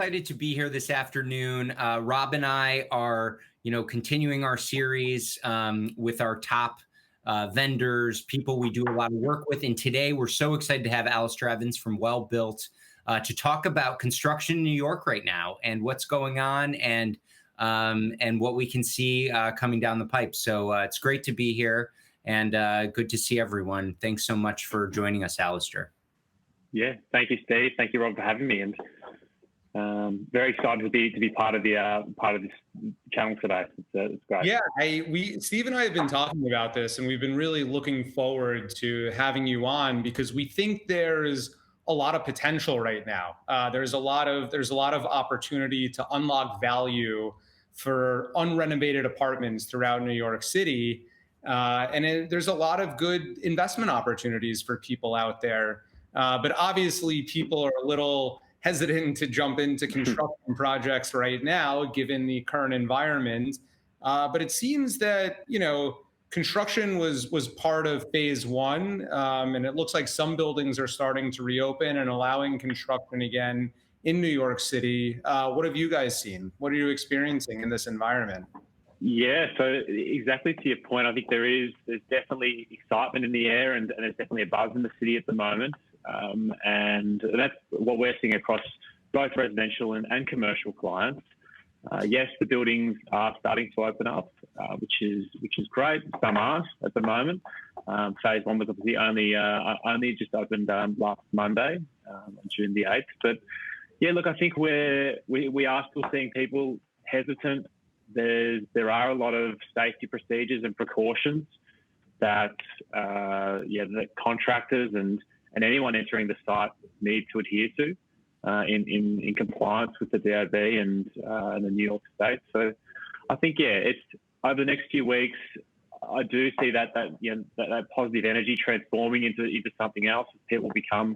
excited to be here this afternoon. Rob and I are, continuing our series with our top vendors, people we do a lot of work with. And today we're so excited to have Alastair Evans from Well Built to talk about construction in New York right now and what's going on and what we can see coming down the pipe. So it's great to be here and good to see everyone. Thanks so much for joining us, Alastair. Yeah, thank you, Steve. Thank you, Rob, for having me, and very excited to be part of this channel today. It's great. Yeah, Steve and I have been talking about this, and we've been really looking forward to having you on because we think there's a lot of potential right now. There's a lot of opportunity to unlock value for unrenovated apartments throughout New York City, there's a lot of good investment opportunities for people out there. But obviously, people are a little hesitant to jump into construction projects right now, given the current environment. But it seems that, construction was part of phase one, and it looks like some buildings are starting to reopen and allowing construction again in New York City. What have you guys seen? What are you experiencing in this environment? Yeah, so exactly to your point, I think there's definitely excitement in the air, and there's definitely a buzz in the city at the moment. And that's what we're seeing across both residential and commercial clients. Yes, the buildings are starting to open up, which is great. Some aren't at the moment. Phase one was obviously only just opened last Monday, on June the 8th. But yeah, look, I think we are still seeing people hesitant. There are a lot of safety procedures and precautions that the contractors and anyone entering the site need to adhere to in compliance with the DOB and the New York State. So I think, it's over the next few weeks, I do see that positive energy transforming into something else as people become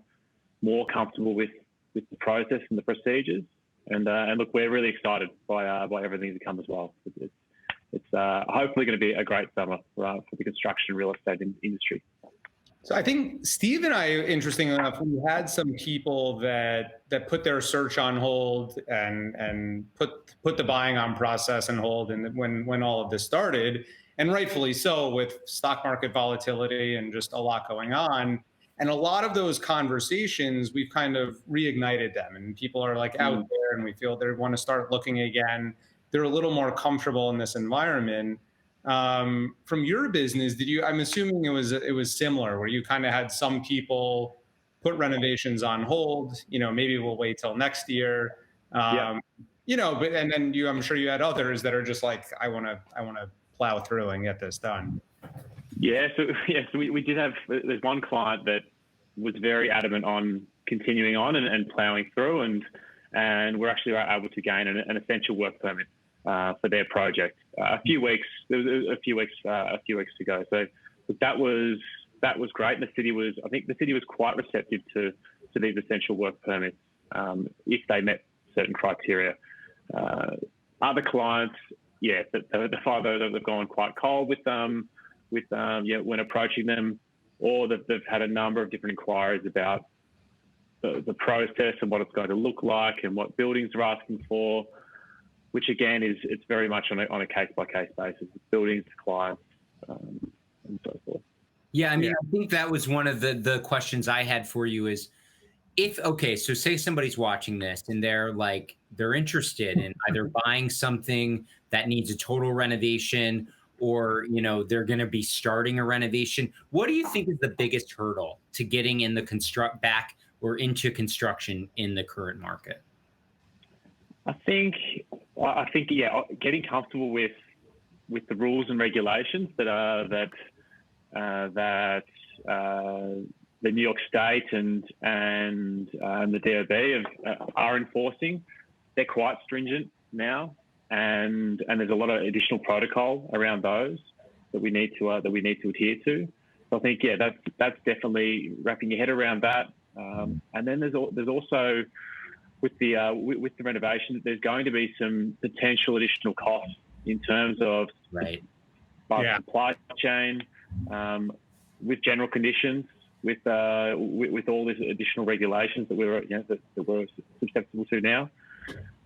more comfortable with the process and the procedures. And look, we're really excited by everything to come as well. It's hopefully going to be a great summer for the construction and real estate industry. So I think Steve and I, interestingly enough, we had some people that put their search on hold and put the buying on process on hold, and when all of this started, and rightfully so, with stock market volatility and just a lot going on. And a lot of those conversations, we've kind of reignited them, and people are like out there, and we feel they want to start looking again. They're a little more comfortable in this environment. From your business, I'm assuming it was similar, where you kind of had some people put renovations on hold, maybe we'll wait till next year. But and then I'm sure you had others that are just like, I want to plow through and get this done. Yeah, so we did have, there's one client that was very adamant on continuing on and plowing through, and we're actually able to gain an essential work permit for their project a few weeks ago. So that was great. And I think the city was quite receptive to these essential work permits if they met certain criteria. Other clients, the five that have gone quite cold with when approaching them, or they've had a number of different inquiries about the process and what it's going to look like and what buildings are asking for, which again it's very much on a case by case basis, buildings, clients, and so forth. Yeah, I think that was one of the questions I had for you is, so say somebody's watching this and they're interested in either buying something that needs a total renovation, or they're going to be starting a renovation. What do you think is the biggest hurdle to getting in the back or into construction in the current market? I think getting comfortable with the rules and regulations that the New York State and the DOB are enforcing. They're quite stringent now. And there's a lot of additional protocol around those that we need to adhere to. So I think that's definitely wrapping your head around that. And then there's also with the renovation, there's going to be some potential additional costs in terms of supply chain, with general conditions, with all these additional regulations that we're susceptible to now.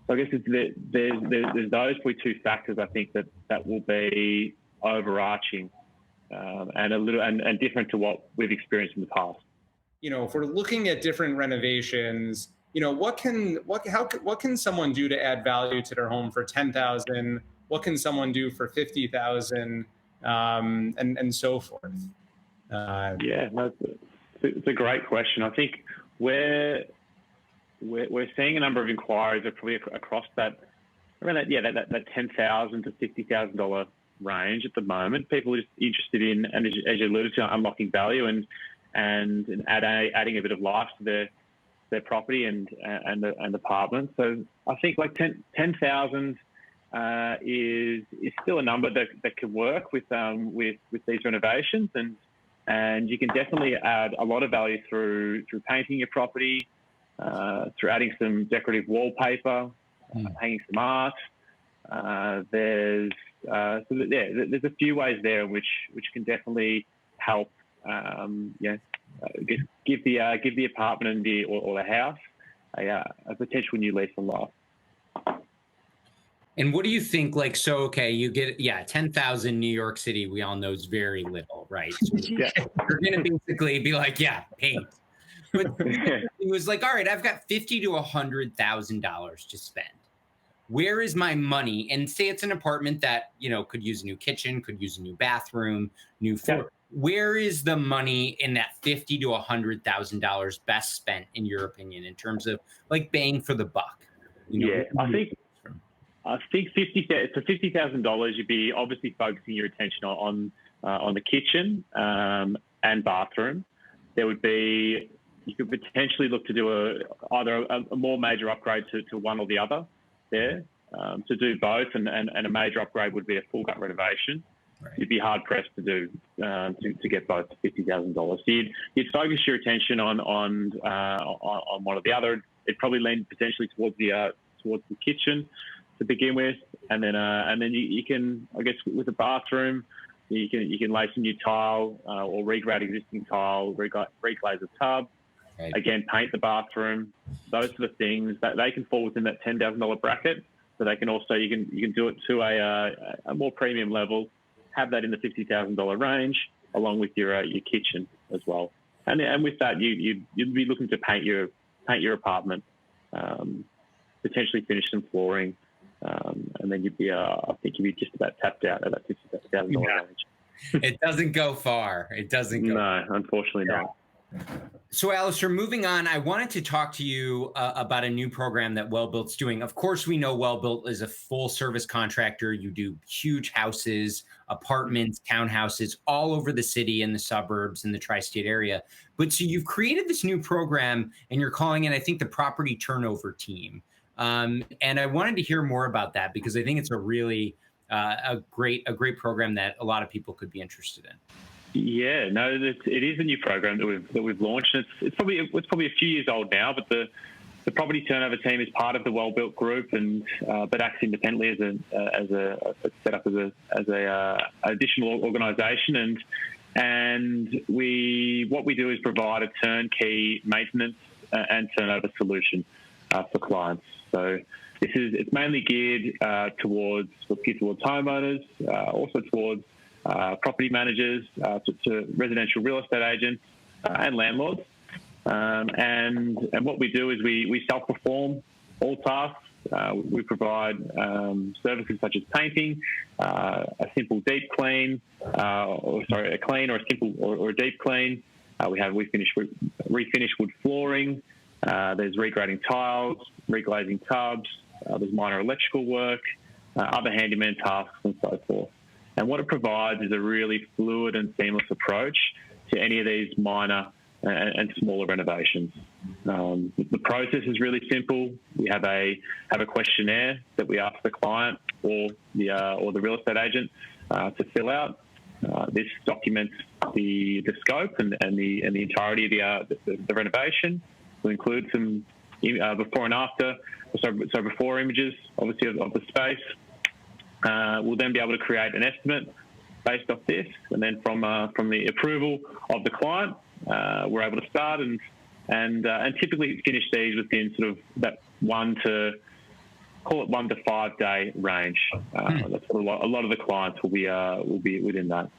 I guess there's those probably two factors I think that will be overarching and a little and different to what we've experienced in the past. If we're looking at different renovations, what can someone do to add value to their home for $10,000? What can someone do for $50,000, and so forth? It's a great question. I think we're seeing a number of inquiries are probably across that $10,000 to $50,000 range at the moment. People are just interested in, and as you alluded to, unlocking value and adding a bit of life to their property and apartment. So I think like 10,000 is still a number that could work with these renovations, and you can definitely add a lot of value through painting your property, through adding some decorative wallpaper, hanging some art. There's a few ways there which can definitely help. Give the apartment or the house a potential new lease on life. And what do you think? Like, so okay, you get 10,000 New York City. We all know is very little, right? So you're gonna basically be like, paint. But it was like, all right, I've got $50,000 to $100,000 to spend. Where is my money? And say it's an apartment that could use a new kitchen, could use a new bathroom, new floor. Where is the money in that $50,000 to $100,000 best spent, in your opinion, in terms of like bang for the buck? I think $50,000, you'd be obviously focusing your attention on the kitchen and bathroom. You could potentially look to do either a more major upgrade to one or the other there. To do both, and a major upgrade would be a full gut renovation. Right. You'd be hard pressed to do to get both $50,000. So you'd focus your attention on one or the other. It'd probably lean potentially towards the kitchen to begin with, and then you can, I guess, with the bathroom, you can lay some new tile or regrade existing tile, reglaze the tub. Right. Again, paint the bathroom. Those sort of things that they can fall within that $10,000 bracket. So they can also you can do it to a more premium level. Have that in the $50,000 range, along with your kitchen as well. And with that, you'd be looking to paint your apartment, potentially finish some flooring, and then I think you'd be just about tapped out at that $50,000 range. It doesn't go far. It doesn't go. No, unfortunately not. So, Alastair, moving on, I wanted to talk to you about a new program that Wellbuilt's doing. Of course, we know Wellbuilt is a full-service contractor. You do huge houses, apartments, townhouses all over the city and the suburbs and the tri-state area. But so you've created this new program, and you're calling it, I think, the Property Turnover Team. And I wanted to hear more about that because I think it's a really a great program that a lot of people could be interested in. Yeah, no, it is a new program that we've launched. It's probably a few years old now, but the Property Turnover Team is part of the Wellbuilt Group, and but acts independently as a set up as a additional organisation. And what we do is provide a turnkey maintenance and turnover solution for clients. So it's mainly geared towards homeowners, also towards property managers, to residential real estate agents and landlords. And what we do is we self-perform all tasks. We provide services such as painting, a simple deep clean, a clean or a simple or a deep clean. We refinish wood flooring. There's regrading tiles, reglazing tubs. There's minor electrical work, other handyman tasks, and so forth. And what it provides is a really fluid and seamless approach to any of these minor and smaller renovations. The process is really simple. We have a questionnaire that we ask the client or the real estate agent to fill out. This documents the scope and the entirety of the renovation. We'll include some before and after. So before images, obviously, of the space. We'll then be able to create an estimate based off this, and then from the approval of the client, we're able to start and typically finish these within sort of that 1 to call it 1 to 5 day range. That's what a lot of the clients will be within that.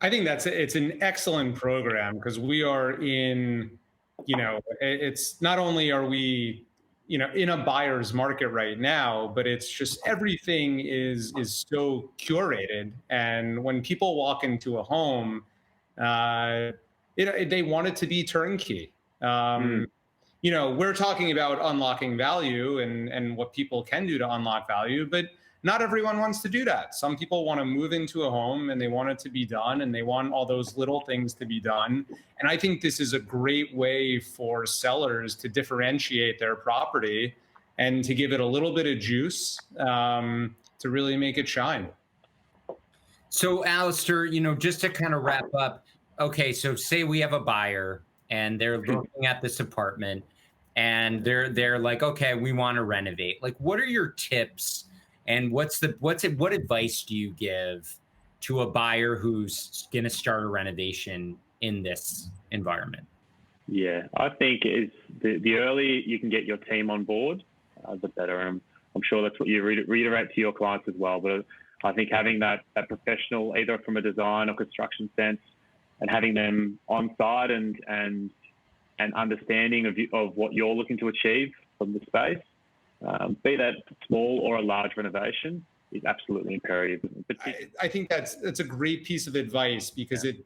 I think it's an excellent program because we are in, it's not only are we, in a buyer's market right now, but it's just everything is so curated. And when people walk into a home, they want it to be turnkey. We're talking about unlocking value and what people can do to unlock value, but not everyone wants to do that. Some people want to move into a home and they want it to be done and they want all those little things to be done. And I think this is a great way for sellers to differentiate their property and to give it a little bit of juice to really make it shine. So Alastair, just to kind of wrap up, okay, so say we have a buyer and they're looking at this apartment and they're like, okay, we want to renovate. Like, what are your tips? And what advice do you give to a buyer who's going to start a renovation in this environment? Yeah, I think is the earlier you can get your team on board, the better. I'm sure that's what you reiterate to your clients as well. But I think having that professional, either from a design or construction sense, and having them on site and understanding of what you're looking to achieve from the space. Be that small or a large renovation, is absolutely imperative. I think that's a great piece of advice because it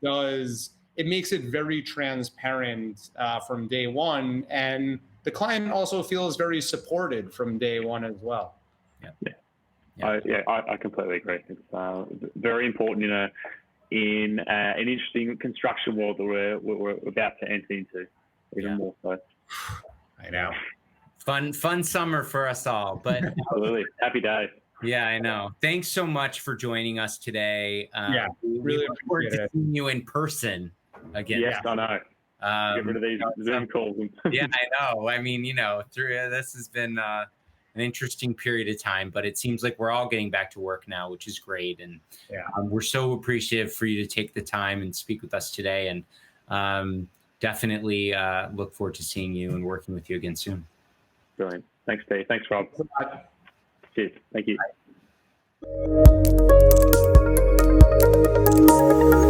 makes it very transparent from day one, and the client also feels very supported from day one as well. I completely agree. It's very important in an interesting construction world that we're about to enter into, even more so. I know. Fun summer for us all, but absolutely happy days. Yeah, I know. Thanks so much for joining us today. Really look forward to seeing you in person again. Yes, I know. Get rid of these Zoom calls. Yeah, I know. I mean, through this has been an interesting period of time, but it seems like we're all getting back to work now, which is great. And we're so appreciative for you to take the time and speak with us today. And definitely look forward to seeing you and working with you again soon. Brilliant. Thanks, Steve. Thanks, Rob. Cheers. Thank you. Bye.